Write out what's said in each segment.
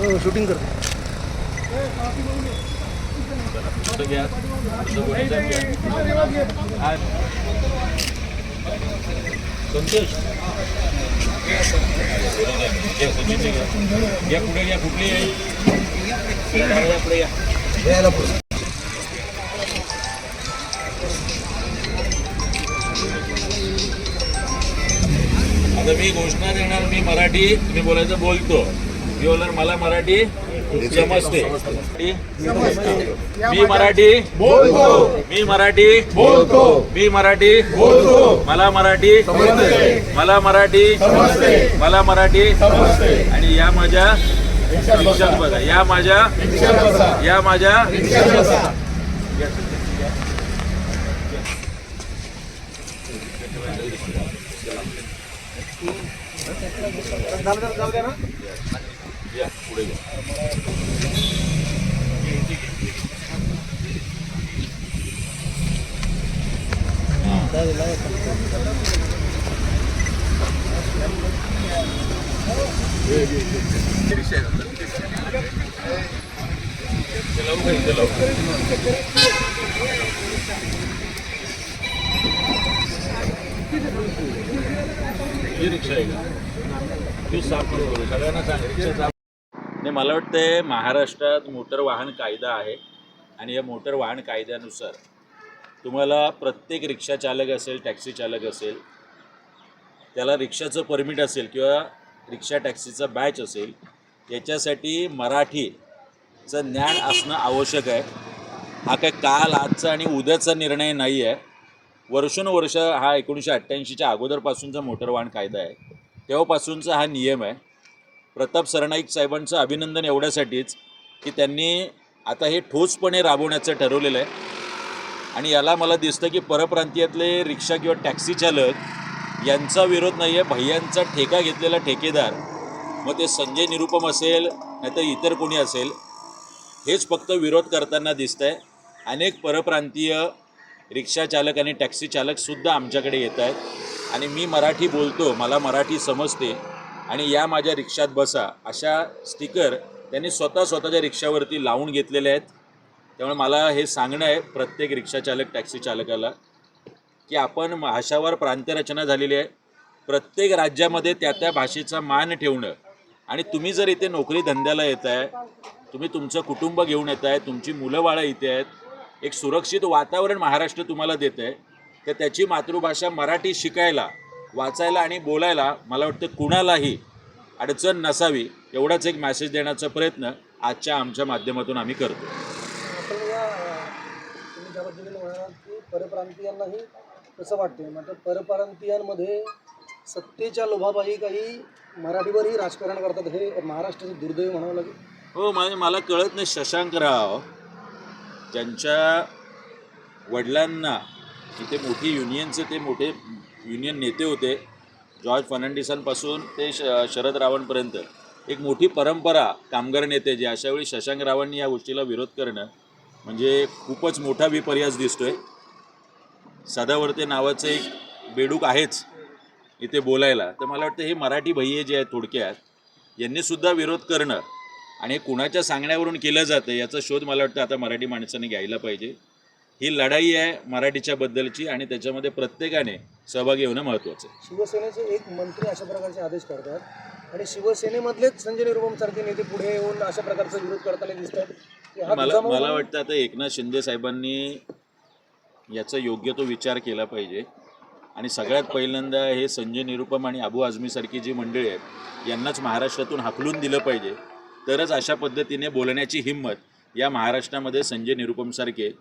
Shooting करतो. संतोष या पुढे या कुठली पुढे या आता मी घोषणा देणार. मी मराठी मी बोलायचं बोलतो. मी बोलणार मला मराठी समजते. मी मराठी बोलतो. मी मराठी बोलतो. मी मराठी बोलतो. मला मराठी समजते. मला मराठी समजते. मला मराठी समजते. आणि या माझ्या रिक्षात बसा. या माझ्या या माझ्या जाऊ द्या ना. या पुढे घ्या. ही रिक्षा आहे का? तू साफ करू सगळ्यांना सांग रिक्षा साफ. नाही, मला वाटतं महाराष्ट्रात मोटर वाहन कायदा आहे आणि या मोटर वाहन कायद्यानुसार तुम्हाला प्रत्येक रिक्षा चालक असेल, टॅक्सी चालक असेल, त्याला रिक्षाचं परमिट असेल किंवा रिक्षा टॅक्सीचा बॅच असेल, याच्यासाठी मराठीचं ज्ञान असणं आवश्यक आहे. हा काय काल आजचा आणि उद्याचा निर्णय नाही आहे. वर्षानुवर्ष हा 1988च्या अगोदरपासूनचा मोटर वाहन कायदा आहे. तेव्हापासूनचा हा नियम आहे. प्रताप सरनाईक साहेबांचं अभिनंदन एवढ्यासाठीच की त्यांनी आता हे ठोसपणे राबवण्याचं ठरवलेलं आहे. आणि याला मला दिसतं की परप्रांतीयातले रिक्षा किंवा टॅक्सी चालक यांचा विरोध नाही आहे. भैयांचा ठेका घेतलेला ठेकेदार, मग ते संजय निरुपम असेल नाहीतर इतर कोणी असेल, हेच फक्त विरोध करताना दिसतं आहे. अनेक परप्रांतीय रिक्षा चालक आणि टॅक्सी चालकसुद्धा आमच्याकडे येत आहेत आणि मी मराठी बोलतो, मला मराठी समजते आणि या माझ्या रिक्षात बसा अशा स्टिकर त्यांनी स्वतःच्या रिक्षावरती लावून घेतलेले आहेत. त्यामुळे मला हे सांगणं आहे प्रत्येक रिक्षा चालक, टॅक्सी चालकाला की आपण भाषावर प्रांतरचना झालेली आहे. प्रत्येक राज्यामध्ये त्या त्या भाषेचा मान ठेवणं आणि तुम्ही जर इथे नोकरी धंद्याला येत आहे, तुम्ही तुमचं कुटुंब घेऊन येत आहे, तुमची मुलं बाळं इथे आहेत, एक सुरक्षित वातावरण महाराष्ट्र तुम्हाला देत आहे, तर त्याची मातृभाषा मराठी शिकायला, वाचायला आणि बोलायला मला वाटतं कुणालाही अडचण नसावी. एवढाच एक मेसेज देण्याचा प्रयत्न आजच्या आमच्या माध्यमातून आम्ही करतो. आपण तुम्ही ज्या पद्धतीने म्हणालात की परप्रांतीयांनाही कसं वाटते, म्हणजे परप्रांतीयांमध्ये सत्तेच्या लोभापायी काही मराठीवरही राजकारण करतात, हे महाराष्ट्राचं दुर्दैव म्हणावं लागेल. हो, मला कळत नाही. शशांकराव ज्यांच्या वडिलांना इथे मोठी युनियनचे ते मोठे युनियन नेते होते, जॉर्ज फर्नांडिसांपासून ते शरद रावणपर्यंत एक मोठी परंपरा कामगार नेते जे, अशावेळी शशांकरावांनी या गोष्टीला विरोध करणं म्हणजे खूपच मोठा विपर्यास दिसतोय. सदावर्ते नावाचं एक बेडूक आहेच इथे बोलायला. तर मला वाटतं हे मराठी भैये जे आहेत थोडक्यात, यांनीसुद्धा विरोध करणं आणि हे कुणाच्या सांगण्यावरून केलं जातं याचा शोध मला वाटतं आता मराठी माणसाने घ्यायला पाहिजे. ही लढाई आहे मराठीच्या बद्दलची आणि त्याच्यामध्ये प्रत्येकाने सहभागी होणं महत्त्वाचं आहे. शिवसेनेचे एक मंत्री अशा प्रकारचे आदेश करतात आणि शिवसेनेमधलेच संजय निरुपम सारखे नेते पुढे येऊन अशा प्रकारचा विरोध करताना दिसतात. मला वाटतं आता एकनाथ शिंदे साहेबांनी याचा योग्य तो विचार केला पाहिजे आणि सगळ्यात पहिल्यांदा हे संजय निरुपम आणि अबू आझमीसारखी जी मंडळी आहेत यांनाच महाराष्ट्रातून हाकलून दिलं पाहिजे. तरच अशा पद्धतीने बोलण्याची हिंमत या महाराष्ट्रामध्ये संजय निरुपमसारखे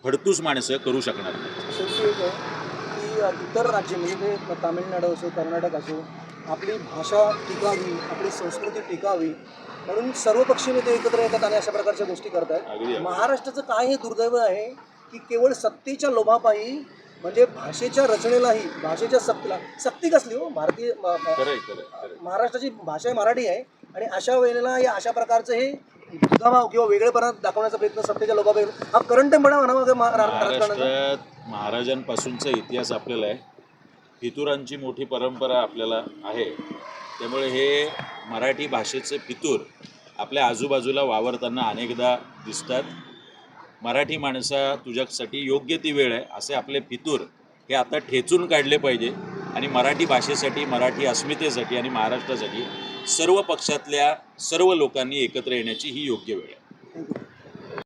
फडतूस माणसं करू शकणार नाही. शेवटी एक आहे की इतर राज्य म्हणजे ते तामिळनाडू असो, कर्नाटक असो, आपली भाषा टिकावी, आपली संस्कृती टिकावी म्हणून सर्वपक्षीय नेते एकत्र येतात आणि अशा प्रकारच्या गोष्टी करतात. महाराष्ट्राचं काय हे दुर्दैव आहे की केवळ सत्तेच्या लोभापायी म्हणजे भाषेच्या रचनेलाही, भाषेच्या सक्ती कसली हो, भारतीय महाराष्ट्राची भाषा महाराठी आहे आणि अशा वेळेला या अशा प्रकारचं हे दुधाभाव किंवा वेगळेपणा दाखवण्याचा प्रयत्न सत्तेच्या लोभापायी हा करंटपणा म्हणावा. महाराष्ट्रात महाराजांपासूनचा इतिहास आपल्याला आहे, फितुरांची मोठी परंपरा आपल्याला आहे. त्यामुळे हे मराठी भाषेचे फितूर आपल्या आजूबाजूला वावरताना अनेकदा दिसतात. मराठी माणसा तुझ्यासाठी योग्य ती वेळ आहे असे आपले फितूर हे आता ठेचून काढले पाहिजे आणि मराठी भाषेसाठी, मराठी अस्मितेसाठी आणि महाराष्ट्रासाठी सर्व पक्षातल्या सर्व लोकांनी एकत्र येण्याची ही योग्य वेळ आहे.